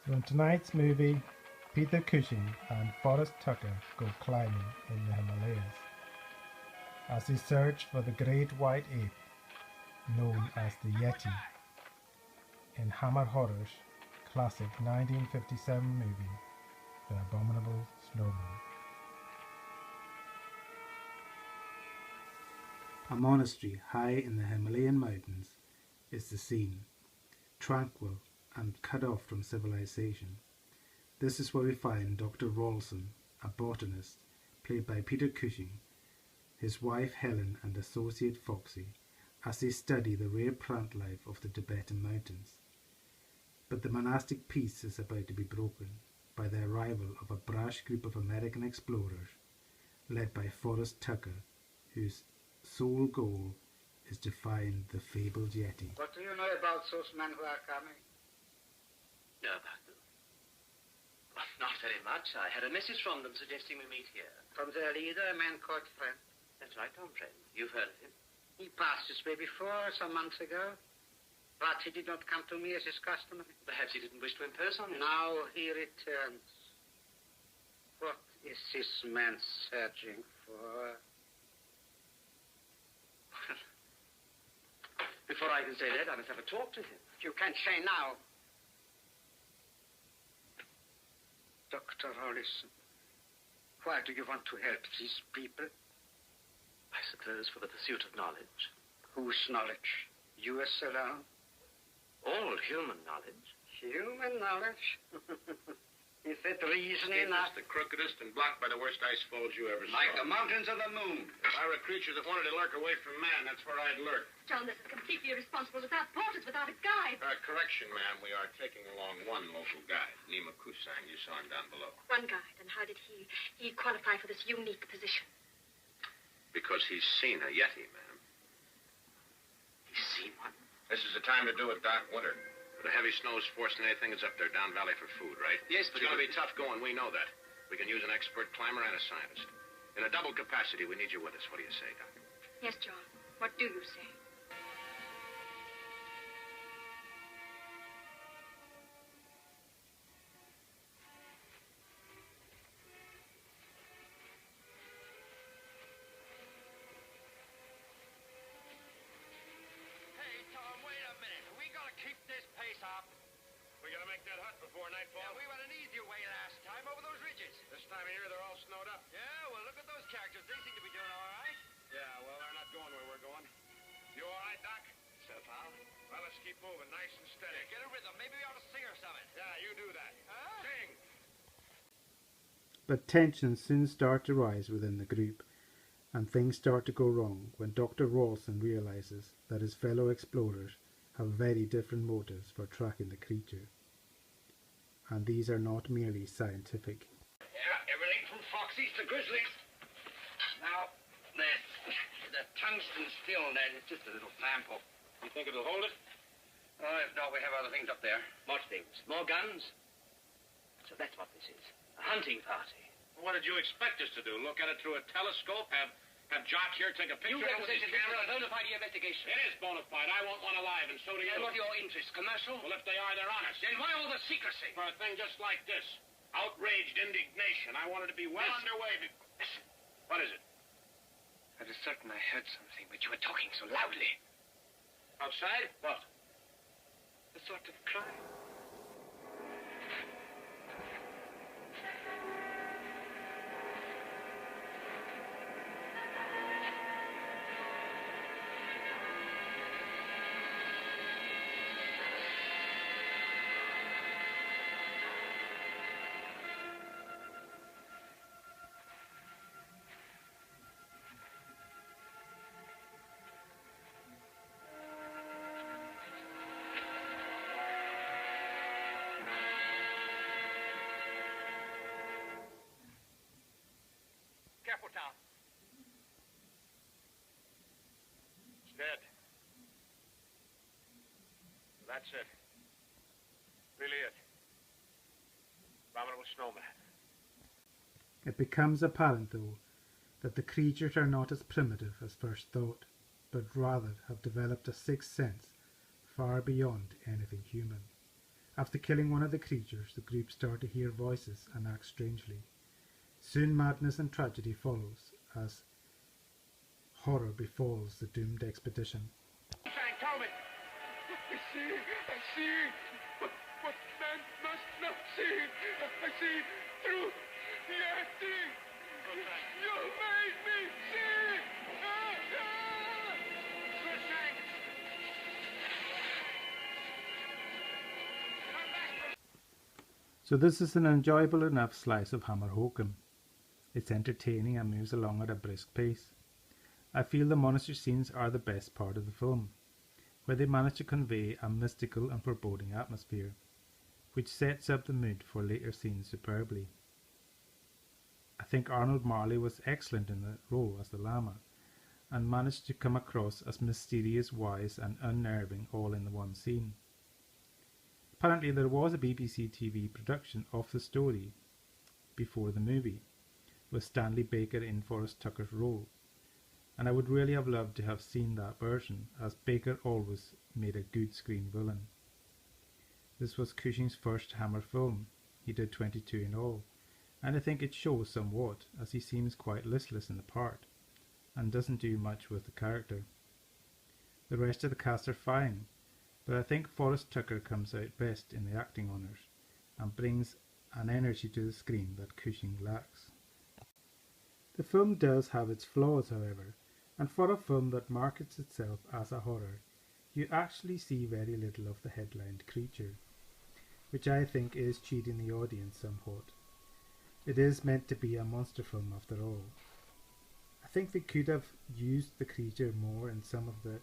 So in tonight's movie, Peter Cushing and Forrest Tucker go climbing in the Himalayas as they search for the great white ape known as the Yeti in Hammer Horror's classic 1957 movie, The Abominable Snowman. A monastery high in the Himalayan mountains is the scene, tranquil and cut off from civilization. This is where we find Dr. Rawlson, a botanist, played by Peter Cushing, his wife Helen and associate Foxy, as they study the rare plant life of the Tibetan mountains. But the monastic peace is about to be broken by the arrival of a brash group of American explorers, led by Forrest Tucker, whose sole goal is to find the fabled Yeti. What do you know about those men who are coming? No, about them? Well, not very much. I had a message from them suggesting we meet here. From their leader, a man called Friend. That's right, Tom Friend. You've heard of him? He passed this way before, some months ago. But he did not come to me as his customary. Perhaps he didn't wish to impose on you. Now he returns. What is this man searching for? Before I can say that, I must have a talk to him. You can't say now. Dr. Rawlson, why do you want to help these people? I suppose for the pursuit of knowledge. Whose knowledge? Yours alone? All human knowledge. Human knowledge? Is that reason enough? It's the crookedest and blocked by the worst ice falls you ever saw. Like the mountains of the moon. If I were a creature that wanted to lurk away from man, that's where I'd lurk. John, this is completely irresponsible without porters, without a guide. Correction, ma'am. We are taking along one local guide, Nima Kusang. You saw him down below. One guide, and how did he qualify for this unique position? Because he's seen a Yeti, ma'am. He's seen one. This is the time to do it, Doc. Winter. The heavy snow's forcing anything that's up there down valley for food, right? Yes, It's going to be tough going. We know that. We can use an expert climber and a scientist. In a double capacity, we need you with us. What do you say, Doc? Yes, John. What do you say? Hey, Tom, wait a minute. We gotta keep this pace up. We got to make that hut before nightfall. Yeah, we went an easier way last time over those ridges. This time of year, they're all snowed up. Yeah, well, look at those characters. They seem to be doing all right. Yeah, well, they're not going where we're going. You all right, Doc? So far. Well, let's keep moving, nice and steady. Yeah, get a rhythm. Maybe we ought to sing or something. Yeah, you do that. Huh? Sing! But tensions soon start to rise within the group, and things start to go wrong when Dr. Rawlson realizes that his fellow explorers have very different motives for tracking the creature. And these are not merely scientific. Yeah, everything from foxies to grizzlies. Now, the tungsten still there is just a little sample. You think it'll hold it? Oh, if not, we have other things up there. What things? More guns? So that's what this is. A hunting party. What did you expect us to do? Look at it through a telescope? Have Jock here take a picture You of it with his represent this camera? as a bona fide investigation. It is bona fide. I want one alive, and so do you. And what are your interests? Commercial? Well, if they are, they're honest. Then why all the secrecy? For a thing just like this. Outraged indignation. I wanted to be well underway. Listen. What is it? I was certain I heard something, but you were talking so loudly. Outside? What? A sort of cry. Careful, Tom. It's dead. That's it. Really it. Abominable Snowman. It becomes apparent, though, that the creatures are not as primitive as first thought, but rather have developed a sixth sense far beyond anything human. After killing one of the creatures, the group start to hear voices and act strangely. Soon madness and tragedy follows as horror befalls the doomed expedition. Frank, tell me. I see. What man must not see. I see through the acting. You made me see. Cushing. So this is an enjoyable enough slice of Hammer Hokum. It's entertaining and moves along at a brisk pace. I feel the monastery scenes are the best part of the film, where they manage to convey a mystical and foreboding atmosphere, which sets up the mood for later scenes superbly. I think Arnold Marley was excellent in the role as the Lama, and managed to come across as mysterious, wise and unnerving all in the one scene. Apparently there was a BBC TV production of the story before the movie, with Stanley Baker in Forrest Tucker's role, and I would really have loved to have seen that version, as Baker always made a good screen villain. This was Cushing's first Hammer film. He did 22 in all, and I think it shows somewhat, as he seems quite listless in the part, and doesn't do much with the character. The rest of the cast are fine, but I think Forrest Tucker comes out best in the acting honours, and brings an energy to the screen that Cushing lacks. The film does have its flaws, however, and for a film that markets itself as a horror, you actually see very little of the headlined creature, which I think is cheating the audience somewhat. It is meant to be a monster film after all. I think they could have used the creature more in some of the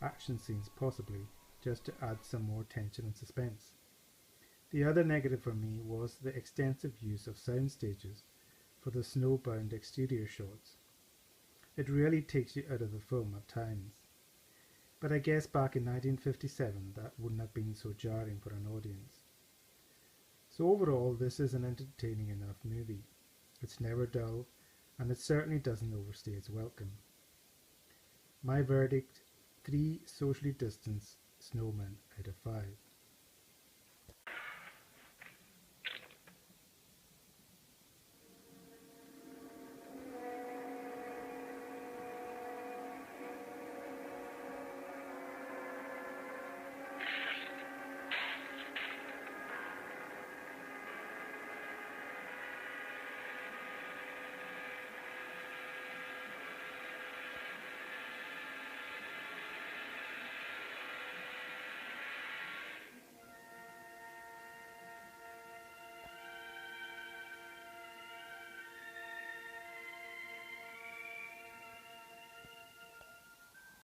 action scenes possibly, just to add some more tension and suspense. The other negative for me was the extensive use of sound stages for the snowbound exterior shots. It really takes you out of the film at times. But I guess back in 1957 that wouldn't have been so jarring for an audience. So overall, this is an entertaining enough movie. It's never dull, and it certainly doesn't overstay its welcome. My verdict, 3 socially distanced snowmen out of 5.